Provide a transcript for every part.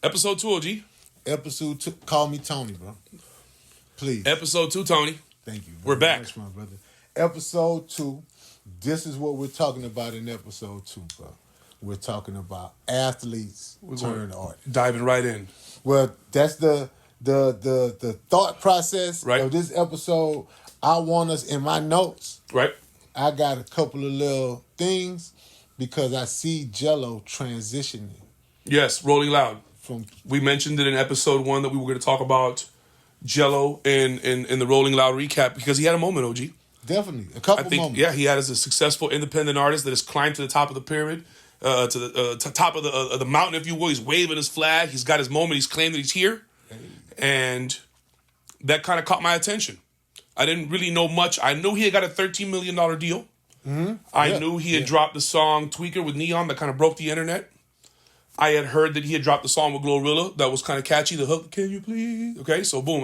Episode 2, OG. Episode 2. Call me Tony, bro. Please. Episode 2, Tony. Thank you. We're back. Much, my brother. Episode 2. This is what we're talking about in episode 2, bro. We're talking about athletes turned artists. Diving right in. Well, that's the thought process Right. of this episode. I want us in my notes. Right. I got a couple of little things because I see Gelo transitioning. Yes, Rolling Loud. From We mentioned it in episode 1 that we were going to talk about Gelo in the Rolling Loud recap because he had a moment, OG. definitely a couple moments. Yeah, he had as a successful independent artist that has climbed to the top of the pyramid, to the top of the mountain, if you will. He's waving his flag. He's got his moment. He's claimed that he's here. And that kind of caught my attention. I didn't really know much. I knew he had got a $13 million deal. Mm-hmm. I knew he had dropped the song Tweaker with Neon that kind of broke the internet. I had heard that he had dropped the song with Glorilla that was kind of catchy. The hook, can you please? Okay, so boom.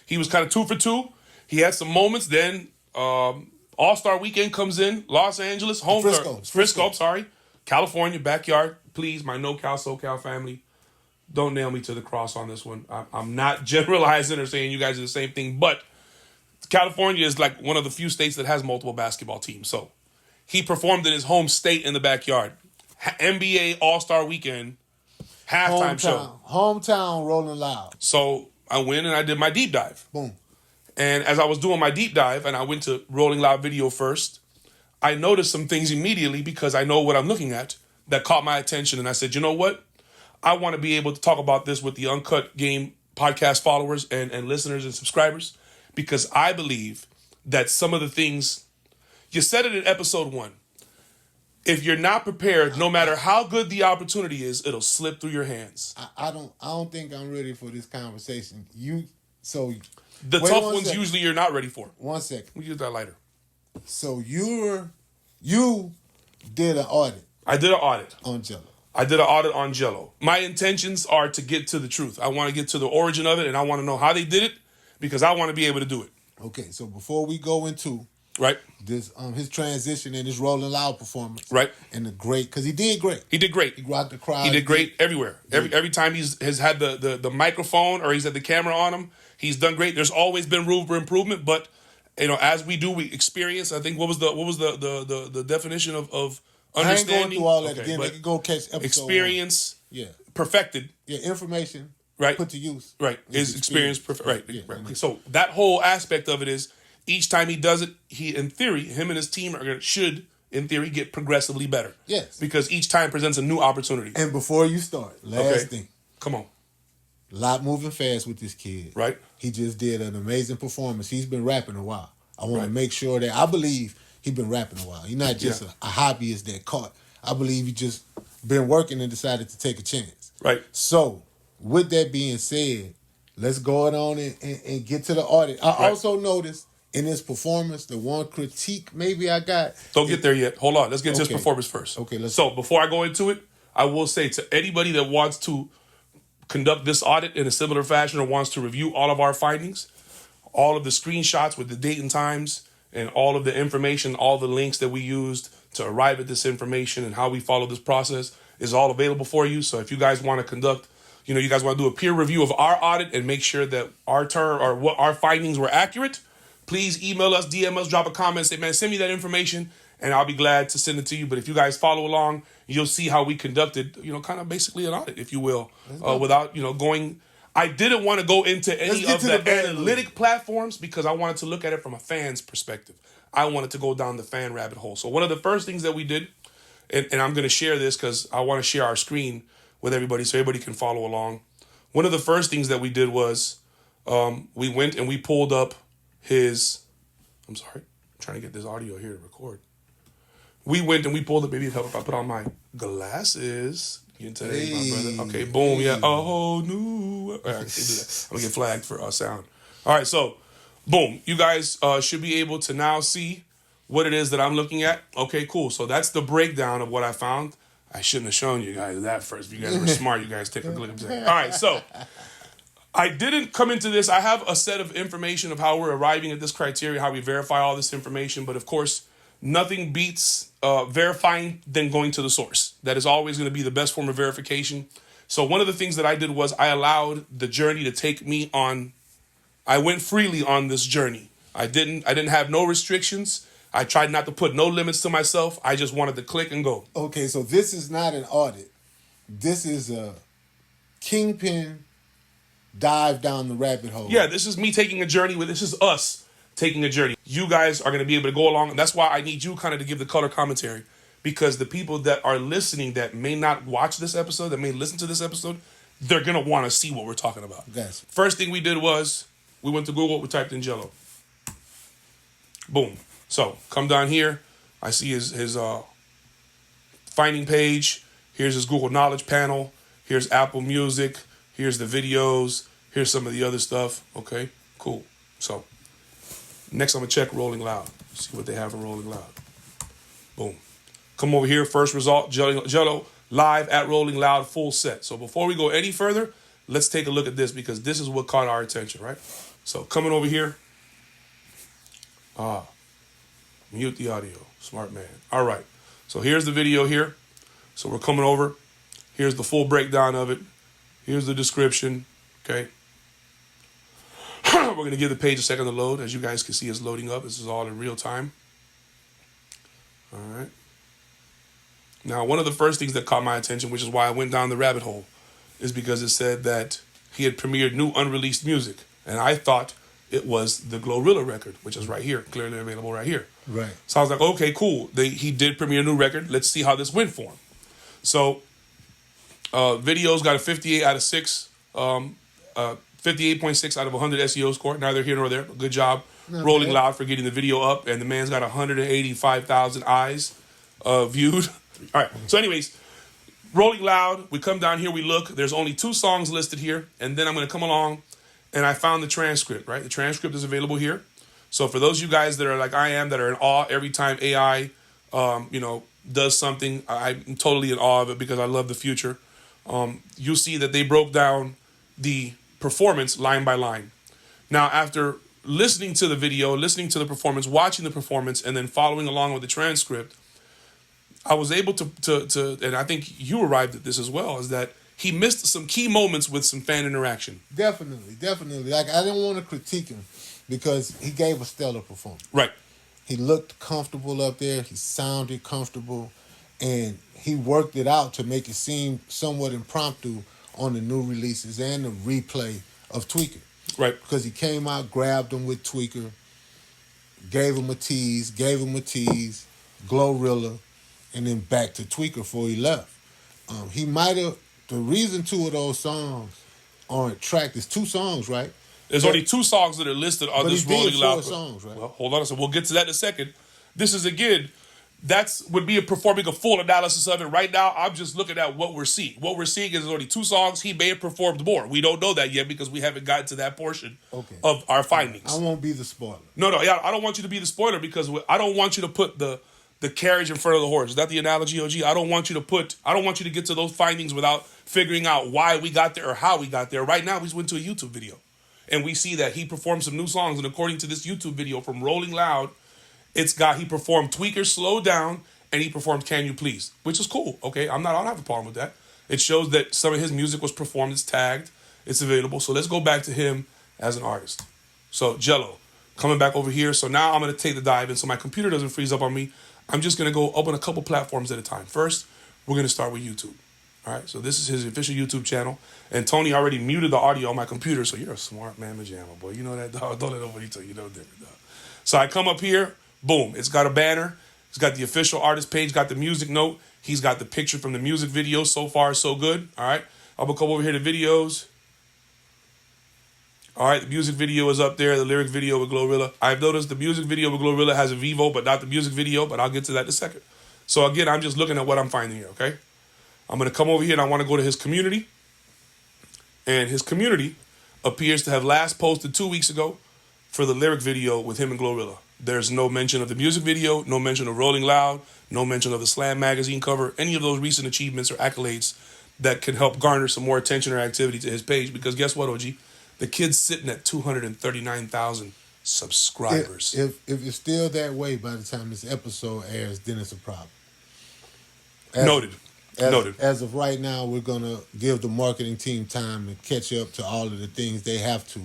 He was kind of 2 for 2. He had some moments. Then All-Star Weekend comes in. Los Angeles, home Frisco, sorry. California, backyard. Please, my no-Cal, SoCal family, don't nail me to the cross on this one. I'm not generalizing or saying you guys are the same thing, but California is like one of the few states that has multiple basketball teams. So he performed in his home state in the backyard. NBA All-Star Weekend halftime show. Hometown Rolling Loud. So I went and I did my deep dive. Boom. And as I was doing my deep dive, and I went to Rolling Loud video first, I noticed some things immediately because I know what I'm looking at that caught my attention. And I said, you know what? I want to be able to talk about this with the Uncut Game podcast followers and listeners and subscribers because I believe that some of the things, you said it in episode 1, if you're not prepared, no matter how good the opportunity is, it'll slip through your hands. I don't think I'm ready for this conversation. The tough ones usually you're not ready for. 1 second. We use that lighter. So you did an audit. I did an audit on Gelo. I did an audit on Gelo. My intentions are to get to the truth. I want to get to the origin of it, and I want to know how they did it because I want to be able to do it. Okay, so before we go into right this, his transition and his Rolling Loud performance, right, and because he did great. He did great. He rocked the crowd. He did great everywhere. Every time has had the microphone or he's had the camera on him, he's done great. There's always been room for improvement, but as we experience. I think what was the definition of understanding? I ain't going through all that again. They can go catch episode experience. 1. Yeah, perfected. Yeah, information. Right. Put to use. Right. Is experience perfect. Right. Yeah, right. So that whole aspect of it is each time he does it, in theory, him and his team should, in theory, get progressively better. Yes. Because each time presents a new opportunity. And before you start, last thing. Come on. A lot moving fast with this kid. Right. He just did an amazing performance. He's been rapping a while. I want to make sure that I believe he's been rapping a while. He's not just a hobbyist that caught. I believe he just been working and decided to take a chance. Right. So, with that being said, let's go on and get to the audit. I also noticed in his performance, the one critique maybe I got. Don't get there yet. Hold on. Let's get to his performance first. Okay. So before I go into it, I will say to anybody that wants to conduct this audit in a similar fashion or wants to review all of our findings, all of the screenshots with the date and times and all of the information, all the links that we used to arrive at this information and how we follow this process is all available for you. So if you guys want to conduct, you guys want to do a peer review of our audit and make sure that our term or what our findings were accurate, please email us, DM us, drop a comment, say, man, send me that information, and I'll be glad to send it to you. But if you guys follow along, you'll see how we conducted, kind of basically an audit, if you will, without, going. I didn't want to go into any of the analytic platforms because I wanted to look at it from a fan's perspective. I wanted to go down the fan rabbit hole. So one of the first things that we did, and I'm going to share this because I want to share our screen with everybody so everybody can follow along. One of the first things that we did was we went and we pulled up his, I'm trying to get this audio here to record. We went and we pulled up, maybe help if I put on my glasses. You can tell my brother. Okay, boom, yeah. Oh, no. Right, I can't do that. I'm going to get flagged for sound. All right, so, boom. You guys should be able to now see what it is that I'm looking at. Okay, cool. So that's the breakdown of what I found. I shouldn't have shown you guys that first. If you guys were smart, you guys take a look at that. All right, so I didn't come into this. I have a set of information of how we're arriving at this criteria, how we verify all this information. But, of course, nothing beats verifying than going to the source. That is always going to be the best form of verification. So one of the things that I did was I allowed the journey to take me on. I went freely on this journey. I didn't have no restrictions. I tried not to put no limits to myself. I just wanted to click and go. Okay, so this is not an audit. This is a Kingpin dive down the rabbit hole. Yeah, this is me taking a journey. This is us taking a journey. You guys are going to be able to go along. And that's why I need you kind of to give the color commentary. Because the people that are listening that may not watch this episode, that may listen to this episode, they're going to want to see what we're talking about. Yes. First thing we did was we went to Google, we typed in Gelo. Boom. So come down here. I see his finding page. Here's his Google Knowledge panel. Here's Apple Music. Here's the videos. Here's some of the other stuff. Okay, cool. So next I'm going to check Rolling Loud. See what they have for Rolling Loud. Boom. Come over here. First result, Gelo live at Rolling Loud full set. So before we go any further, let's take a look at this because this is what caught our attention, right? So coming over here. Mute the audio. Smart man. All right. So here's the video here. So we're coming over. Here's the full breakdown of it. Here's the description. Okay. We're going to give the page a second to load. As you guys can see, it's loading up. This is all in real time. All right. Now, one of the first things that caught my attention, which is why I went down the rabbit hole, is because it said that he had premiered new unreleased music. And I thought it was the Glorilla record, which is right here, clearly available right here. Right. So I was like, okay, cool. He did premiere a new record. Let's see how this went for him. So, videos got a 58 out of 6, 58.6 out of 100 SEO score. Neither here nor there. Good job, Rolling Loud, for getting the video up. And the man's got 185,000 eyes viewed. All right. So, anyways, Rolling Loud. We come down here. We look. There's only 2 songs listed here. And then I'm going to come along. And I found the transcript, right? The transcript is available here. So for those of you guys that are like I am, that are in awe every time AI, does something, I'm totally in awe of it because I love the future. You'll see that they broke down the performance line by line. Now, after listening to the video, listening to the performance, watching the performance, and then following along with the transcript, I was able to and I think you arrived at this as well, is that he missed some key moments with some fan interaction. Definitely. Like, I didn't want to critique him because he gave a stellar performance. Right. He looked comfortable up there. He sounded comfortable. And he worked it out to make it seem somewhat impromptu on the new releases and the replay of Tweaker. Right. Because he came out, grabbed him with Tweaker, gave him a tease, Glorilla, and then back to Tweaker before he left. He might have... The reason 2 of those songs aren't tracked is 2 songs, right? There's only 2 songs that are listed on this Rolling Loud. But he did 4 songs, right? Well, hold on a second. We'll get to that in a second. This is, again, would be performing a full analysis of it. Right now, I'm just looking at what we're seeing. What we're seeing is there's only 2 songs. He may have performed more. We don't know that yet because we haven't gotten to that portion of our findings. I won't be the spoiler. No, yeah, I don't want you to be the spoiler because I don't want you to put the carriage in front of the horse. Is that the analogy, OG? I don't want you to get to those findings without figuring out why we got there or how we got there. Right now, we just went to a YouTube video. And we see that he performed some new songs. And according to this YouTube video from Rolling Loud, he performed Tweaker Slow Down and he performed Can You Please, which is cool. Okay, I don't have a problem with that. It shows that some of his music was performed. It's tagged. It's available. So let's go back to him as an artist. So Gelo, coming back over here. So now I'm going to take the dive in so my computer doesn't freeze up on me. I'm just going to go open a couple platforms at a time. First, we're going to start with YouTube. All right, so this is his official YouTube channel. And Tony already muted the audio on my computer, so you're a smart man, Majama, boy. You know that, dog. Don't let nobody tell you no different, dog. So I come up here, boom. It's got a banner. It's got the official artist page, got the music note. He's got the picture from the music video. So far, so good. All right, I'm going to come over here to videos. All right, the music video is up there, the lyric video with Glorilla. I've noticed the music video with Glorilla has a Vivo, but not the music video, but I'll get to that in a second. So again, I'm just looking at what I'm finding here, okay? I'm going to come over here and I want to go to his community. And his community appears to have last posted 2 weeks ago for the lyric video with him and Glorilla. There's no mention of the music video, no mention of Rolling Loud, no mention of the Slam magazine cover, any of those recent achievements or accolades that can help garner some more attention or activity to his page. Because guess what, OG? The kid's sitting at 239,000 subscribers. If it's still that way by the time this episode airs, then it's a problem. Noted. Noted. As of right now, we're gonna give the marketing team time to catch up to all of the things they have to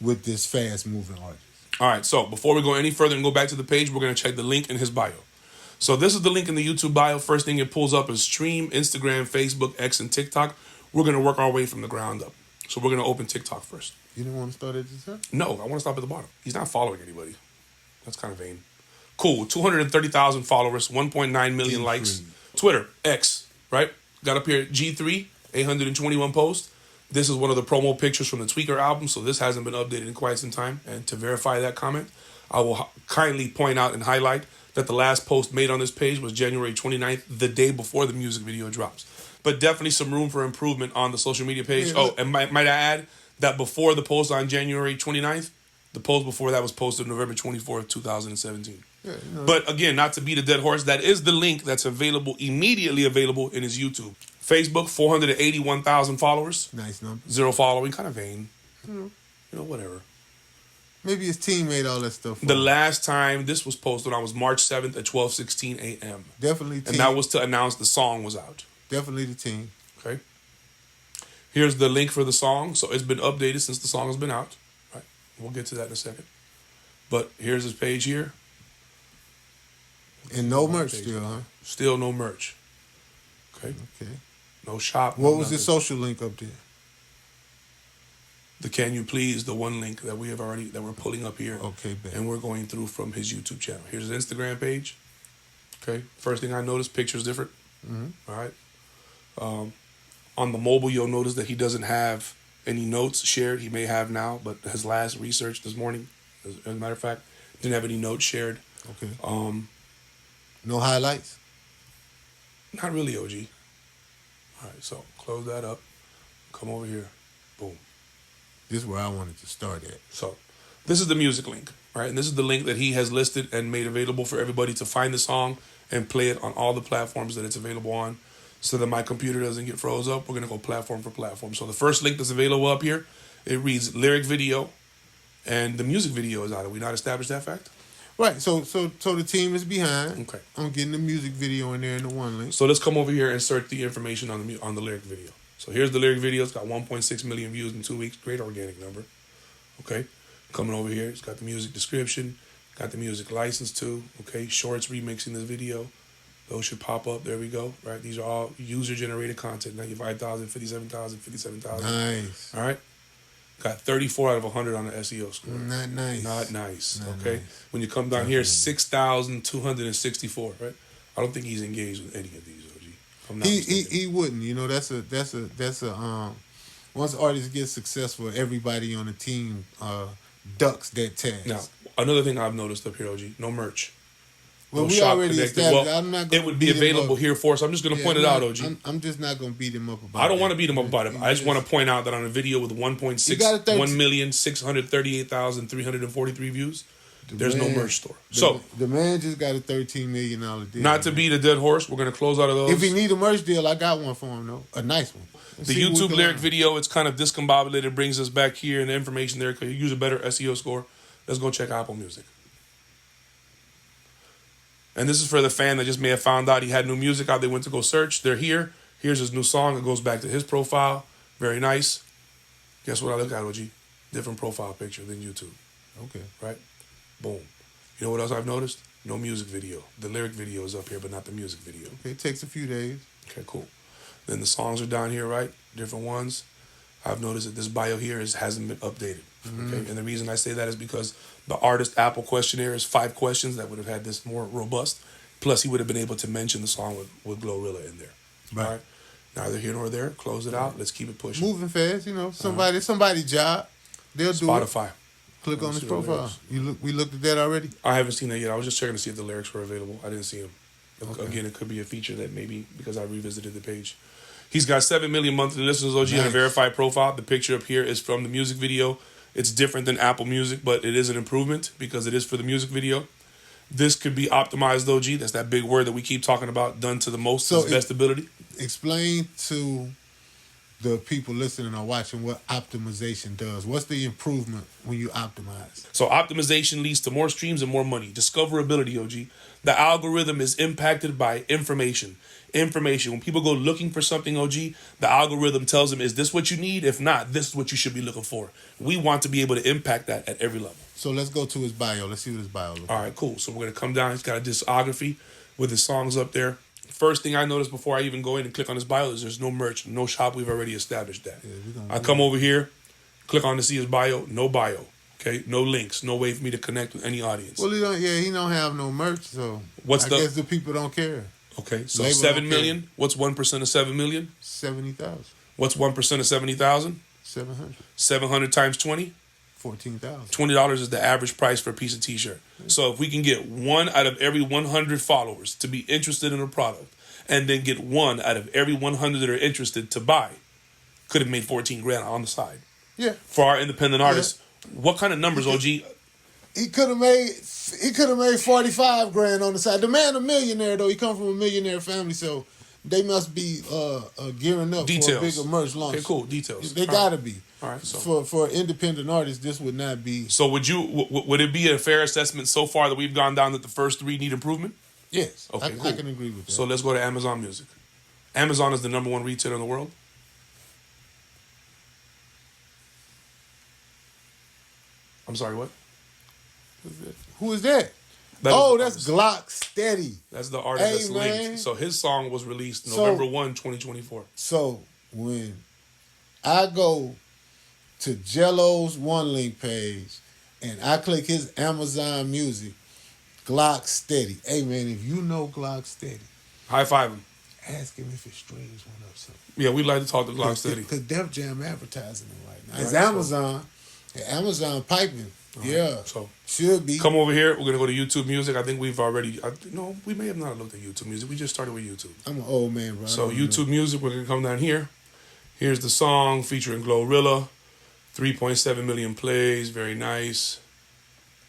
with this fast moving artist. All right, so before we go any further and go back to the page, we're going to check the link in his bio. So this is the link in the YouTube bio. First thing it pulls up is Stream, Instagram, Facebook, X, and TikTok. We're going to work our way from the ground up. So we're going to open TikTok first. You didn't want to start at the top? No, I want to stop at the bottom. He's not following anybody. That's kind of vain. Cool, 230,000 followers, 1.9 million likes. Twitter, X, right? Got up here, G3, 821 posts. This is one of the promo pictures from the Tweaker album, so this hasn't been updated in quite some time. And to verify that comment, I will kindly point out and highlight that the last post made on this page was January 29th, the day before the music video drops. But definitely some room for improvement on the social media page. Yeah. Oh, and might I add that before the post on January 29th, the post before that was posted November 24th, 2017. Yeah, But again, not to beat a dead horse, that is the link that's available, immediately available in his YouTube. Facebook, 481,000 followers. Nice number. 0 following, kind of vain. Whatever. Maybe his team made all that stuff. The last time this was posted on was March 7th at 12:16 a.m. Definitely team. And that was to announce the song was out. Definitely the team. Okay. Here's the link for the song. So it's been updated since the song has been out. Right. We'll get to that in a second. But here's his page here. And no merch still, huh? Still no merch. Okay. No shop. What was the social link up there? The Can You Please, the one link that we're pulling up here. Okay, babe. And we're going through from his YouTube channel. Here's his Instagram page. Okay. First thing I noticed, picture's different. Mm-hmm. All right. On the mobile, you'll notice that he doesn't have any notes shared. He may have now, but his last research this morning, as a matter of fact, didn't have any notes shared. Okay. No highlights? Not really, OG. All right, so close that up. Come over here. Boom. This is where I wanted to start at. So this is the music link, right? And this is the link that he has listed and made available for everybody to find the song and play it on all the platforms that it's available on, so that my computer doesn't get froze up. We're going to go platform for platform. So the first link that's available up here, it reads lyric video, and the music video is out. Have we not established that fact? Right, so the team is behind. Okay. I'm getting the music video in there in the one link. So let's come over here and insert the information on the lyric video. So here's the lyric video. It's got 1.6 million views in 2 weeks. Great organic number. Okay. Coming over here, it's got the music description, got the music license too. Okay. Shorts remixing this video. Those should pop up. There we go. Right. These are all user-generated content. 95,000, 57,000, 57,000. Nice. All right. Got 34 out of 100 on the SEO score. Not nice. Not nice. Not okay. Nice. When you come down here, 6,264. Right. I don't think he's engaged with any of these, OG. I'm not he wouldn't. You know, that's a once artists get successful, everybody on the team ducks that task. Now, another thing I've noticed up here, OG, no merch. Well, no we shop already connected. established. Well, I'm not gonna it would be available here for us. I'm just going to point it out, OG. I'm just not going to beat him up about it. I don't want to beat him up about it. I just want to point out that on a video with 1,638,343 views, there's no merch store. So the man just got a $13 million deal. Not to beat a dead horse, we're going to close out of those. If he need a merch deal, I got one for him, though. A nice one. The YouTube lyric video, it's kind of discombobulated, brings us back here, and the information there could use a better SEO score. Let's go check Apple Music. And this is for the fan that just may have found out he had new music out. They went to go search. They're here. Here's his new song. It goes back to his profile. Very nice. Guess what I look at, OG? Different profile picture than YouTube. Okay. Right? Boom. You know what else I've noticed? No music video. The lyric video is up here, but not the music video. Okay, it takes a few days. Okay, cool. Then the songs are down here, right? Different ones. I've noticed that this bio here hasn't been updated. Mm-hmm. Okay, and the reason I say that is because the artist Apple questionnaire is 5 questions that would have had this more robust. Plus, he would have been able to mention the song with Glorilla in there. Right. All right. Neither here nor there. Close it out. Let's keep it pushing. Moving fast, you know. Somebody's job. They'll do Spotify. Click on his profile. We looked at that already? I haven't seen that yet. I was just checking to see if the lyrics were available. I didn't see them. Okay. Again, it could be a feature that maybe because I revisited the page. He's got 7 million monthly listeners, OG, on a verified profile. The picture up here is from the music video. It's different than Apple Music, but it is an improvement because it is for the music video. This could be optimized, OG. That's that big word that we keep talking about, done to the most, to its best ability. Explain to the people listening or watching what optimization does. What's the improvement when you optimize? So optimization leads to more streams and more money. Discoverability, OG. The algorithm is impacted by information. When people go looking for something, OG, the algorithm tells them, is this what you need? If not, this is what you should be looking for. We want to be able to impact that at every level. So let's go to his bio. Let's see what his bio looks like. All right, cool. So we're going to come down. He's got a discography with his songs up there. First thing I noticed before I even go in and click on his bio is there's no merch, no shop. We've already established that. Yeah, I come over here, click on to see his bio, no bio. Okay, no links, no way for me to connect with any audience. Well, he don't have no merch, so I guess the people don't care. Okay, so Label 7 don't million. care. What's 1% of 7 million? 70,000. What's 1% of 70,000? 700. 700 times 20? 14,000. $20 is the average price for a piece of t-shirt. So if we can get 1 out of every 100 followers to be interested in a product, and then get 1 out of every 100 that are interested to buy, could have made 14 grand on the side. Yeah. For our independent artists, what kind of numbers, OG? He could have made 45 grand on the side. The man a millionaire though. He come from a millionaire family, so they must be gearing up for a bigger merch launch. Okay, cool. Details. They gotta be. All right. So for an independent artist, this would not be. So would it be a fair assessment so far that we've gone down that the first 3 need improvement? Yes. Okay, cool. I can agree with that. So let's go to Amazon Music. Amazon is the #1 retailer in the world. I'm sorry, what? Who is that? That's Glock Steady. That's the artist that's linked. Man. So his song was released November 1, 2024. So when I go to Gelo's One Link page and I click his Amazon Music, Glock Steady. Hey man, if you know Glock Steady, high five him. Ask him if his streams went up something. Yeah, we'd like to talk to Glock Steady. Because Def Jam advertising him right now. It's Amazon. Amazon piping. Yeah. So should be. Come over here. We're gonna go to YouTube Music. I think we've already. No, we may have not looked at YouTube Music. We just started with YouTube. I'm an old man, bro. So YouTube Music. We're gonna come down here. Here's the song featuring Glorilla. 3.7 million plays. Very nice.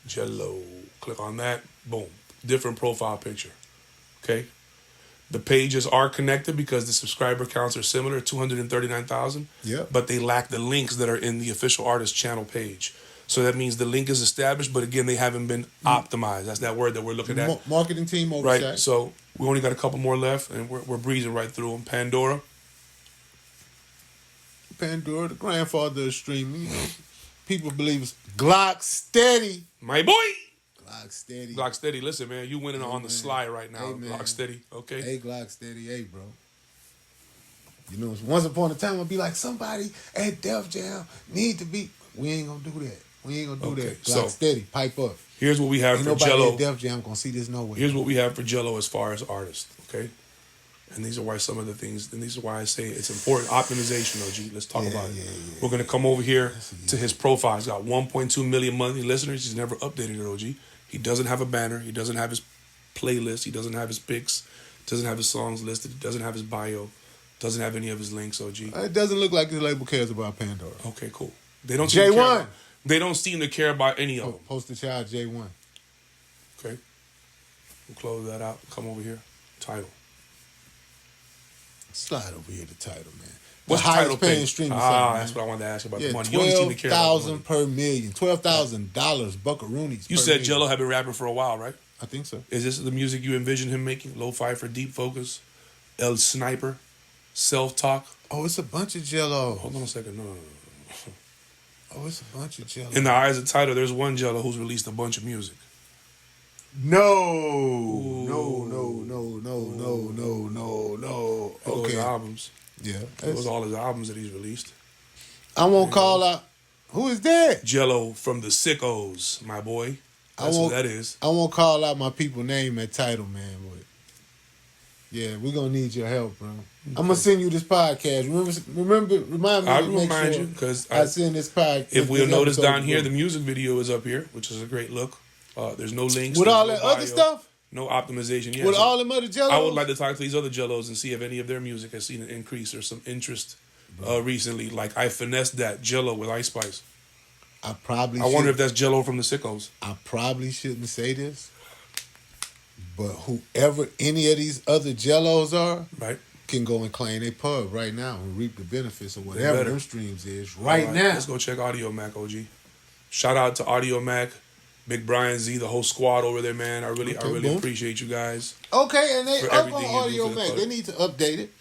Gelo. Click on that. Boom. Different profile picture. Okay. The pages are connected because the subscriber counts are similar, 239,000. Yeah. But they lack the links that are in the official artist channel page. So that means the link is established, but again, they haven't been optimized. That's that word that we're looking at. Marketing team oversight. Right. So we only got a couple more left, and we're breezing right through them. Pandora, the grandfather of streaming. You know, people believe it's Glock Steady. my boy. Glock Steady. Listen, man, you winning on the sly right now. Hey, Glock Steady. Okay. Hey, Glock Steady. Hey, bro. You know, once upon a time, I'd be like, somebody at Def Jam need to be. We ain't gonna do that. Glock Steady. Pipe up. Here's what we have ain't for nobody Gelo. at Def Jam gonna see this no way. Here's what we have for Gelo as far as artists. Okay. And these are why some of the things, and these are why I say it's important. Optimization, OG. Let's talk about it. Yeah. We're going to come over here to his profile. He's got 1.2 million monthly listeners. He's never updated it, OG. He doesn't have a banner. He doesn't have his playlist. He doesn't have his picks. Doesn't have his songs listed. He doesn't have his bio. Doesn't have any of his links, OG. It doesn't look like his label cares about Pandora. Okay, cool. They don't J1. They don't seem to care about any of them. Poster child J1. Okay. We'll close that out. Come over here. Title. Slide over here, the title, man. What's the the title highest paying page? streaming site, That's what I wanted to ask you about the money. Yeah, You only seem to care about the money. $12,000 per million. $12,000 buckaroonies. You said Gelo had been rapping for a while, right? I think so. Is this the music you envision him making? Lo-fi for Deep Focus, El Sniper, Self-Talk. Oh, it's a bunch of Gelo. Hold on a second. No. Oh, it's a bunch of Gelo. In the eyes of Title, there's one Gelo who's released a bunch of music. No. Okay. Albums. Yeah. It was all his albums that he's released. I won't call out. Who is that? Gelo from the Sickos, my boy. That's what that is. I won't call out my people name at Title, man, but yeah, we're gonna need your help, bro. Okay. I'm gonna send you this podcast. Remind me. I will remind you because I send this podcast. If we'll notice down here, the music video is up here, which is a great look. There's no links with all that other stuff. No optimization. Yeah, with all them other Gelos. I would like to talk to these other Gelos and see if any of their music has seen an increase or some interest recently. Like I finessed that Gelo with Ice Spice. I wonder if that's Gelo from the Sickos. I probably shouldn't say this, but whoever any of these other Gelos are, right, can go and claim their pub right now and reap the benefits of whatever them streams is right now. Let's go check Audio Mac, OG. Shout out to Audio Mac, Big Brian Z, the whole squad over there, man. I really appreciate you guys. Okay, and they up on Audio Mac. They need to update it.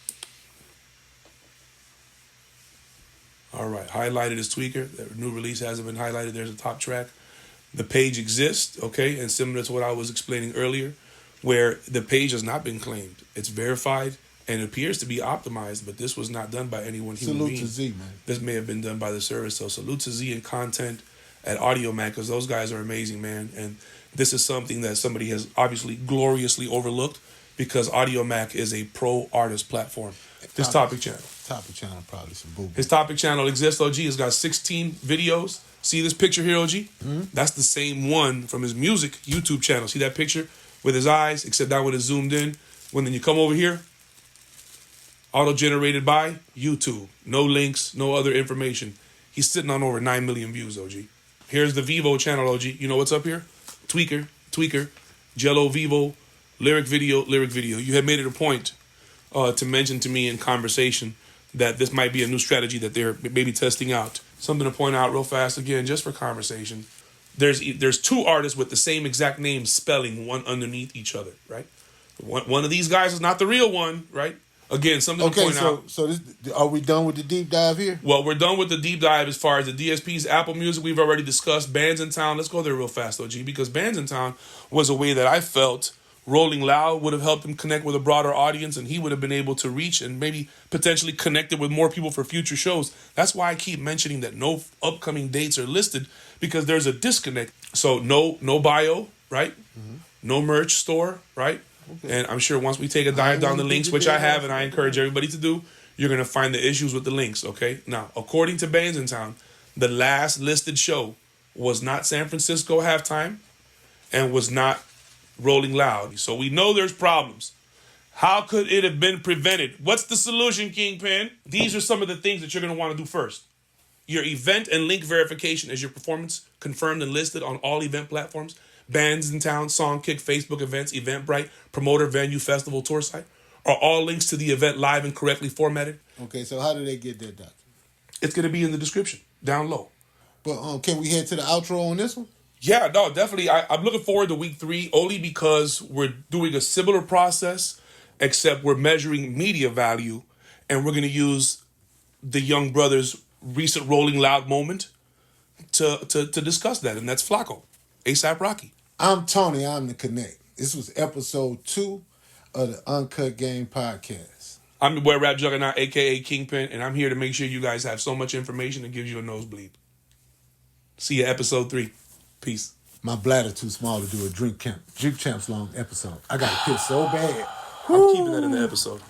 All right, highlighted is Tweaker. The new release hasn't been highlighted. There's a top track. The page exists, okay, and similar to what I was explaining earlier, where the page has not been claimed. It's verified and it appears to be optimized, but this was not done by anyone human being. Salute to Z, man. This may have been done by the service. So salute to Z and content at Audio Mac, because those guys are amazing, man. And this is something that somebody has obviously gloriously overlooked, because Audio Mac is a pro artist platform. This topic channel. Topic channel probably some boo. His topic channel exists, OG. It's got 16 videos. See this picture here, OG? Mm-hmm. That's the same one from his music YouTube channel. See that picture with his eyes, except that one is zoomed in. When then you come over here, auto-generated by YouTube. No links, no other information. He's sitting on over 9 million views, OG. Here's the Vivo channel, OG. You know what's up here? Tweaker, Gelo, Vivo, lyric video. You had made it a point to mention to me in conversation that this might be a new strategy that they're maybe testing out. Something to point out real fast, again, just for conversation. There's two artists with the same exact name spelling one underneath each other, right? One of these guys is not the real one, right? Again, something to point out. So are we done with the deep dive here? Well, we're done with the deep dive as far as the DSPs, Apple Music. We've already discussed Bands in Town. Let's go there real fast, OG, because Bands in Town was a way that I felt Rolling Loud would have helped him connect with a broader audience, and he would have been able to reach and maybe potentially connected with more people for future shows. That's why I keep mentioning that no upcoming dates are listed, because there's a disconnect. So no bio, right? Mm-hmm. No merch store, right? Okay. And I'm sure once we take a dive down the links, which I have and I encourage everybody to do, you're going to find the issues with the links, okay? Now, according to Bands in Town, the last listed show was not San Francisco Halftime and was not Rolling Loud. So we know there's problems. How could it have been prevented? What's the solution, Kingpin? These are some of the things that you're going to want to do first. Your event and link verification. Is your performance confirmed and listed on all event platforms? Bands in Town, Songkick, Facebook events, Eventbrite, promoter, venue, festival, tour site? Are all links to the event live and correctly formatted? Okay, so how do they get that document? It's going to be in the description, down low. But can we head to the outro on this one? Yeah, no, definitely. I'm looking forward to week 3, only because we're doing a similar process, except we're measuring media value, and we're going to use the young brother's recent Rolling Loud moment to discuss that, and that's Flacco, A$AP Rocky. I'm Tony, I'm the Connect. This was episode 2 of the Uncut Game podcast. I'm your boy Rapjuggernaut, a.k.a. Kingpin, and I'm here to make sure you guys have so much information that gives you a nosebleed. See you episode 3. Peace. My bladder too small to do a drink champs long episode. I got to piss so bad. I'm keeping that in the episode.